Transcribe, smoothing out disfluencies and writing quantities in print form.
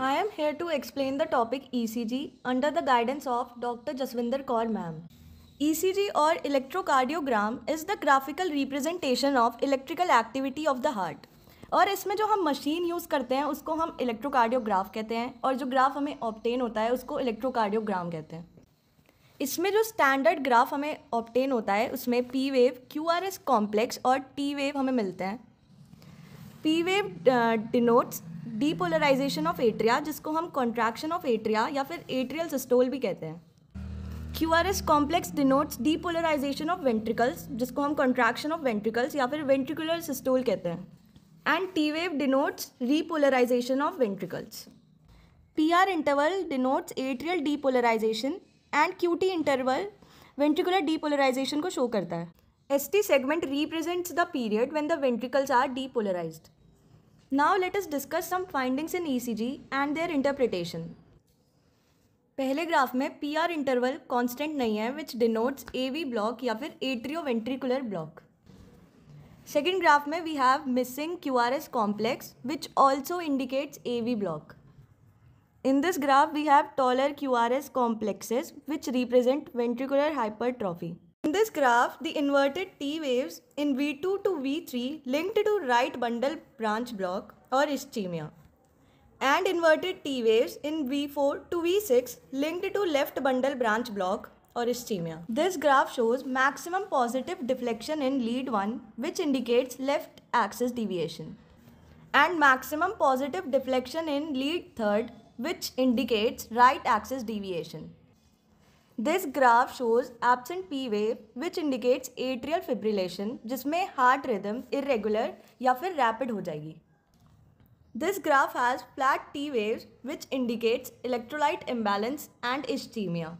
I am here to explain the topic ECG under the guidance of Dr. Jaswinder Kaur ma'am. ECG or electrocardiogram is the graphical representation of electrical activity of the heart. और इसमें जो हम machine use करते हैं उसको हम electrocardiograph कहते हैं और जो ग्राफ हमें ऑब्टेन होता है उसको इलेक्ट्रोकार्डियोग्राम कहते हैं. इसमें जो स्टैंडर्ड ग्राफ हमें ऑब्टेन होता है उसमें पी वेव, QRS कॉम्प्लेक्स और टी वेव हमें मिलते हैं. P wave denotes depolarization of atria जिसको हम कॉन्ट्रैक्शन ऑफ एट्रिया या फिर एट्रियल सिस्टोल भी कहते हैं. QRS complex denotes depolarization of ventricles जिसको हम कॉन्ट्रैक्शन ऑफ वेंट्रिकल्स या फिर वेंट्रिकुलर सिस्टोल कहते हैं. And T wave denotes repolarization of ventricles. PR interval denotes atrial depolarization and QT interval ventricular depolarization को शो करता है. ST segment represents the period when the ventricles are depolarized. Now let us discuss some findings in ECG and their interpretation. पहले graph में PR interval constant नहीं है which denotes AV block या फिर atrioventricular block. Second graph में we have missing QRS complex which also indicates AV block. In this graph we have taller QRS complexes which represent ventricular hypertrophy. In this graph, the inverted T waves in V2 to V3 linked to right bundle branch block or ischemia, and inverted T waves in V4 to V6 linked to left bundle branch block or ischemia. This graph shows maximum positive deflection in lead 1 which indicates left axis deviation, and maximum positive deflection in lead 3rd which indicates right axis deviation. This graph shows absent P wave which indicates atrial fibrillation जिसमें heart rhythm irregular या फिर rapid हो जाएगी. This graph has flat T waves which indicates electrolyte imbalance and ischemia.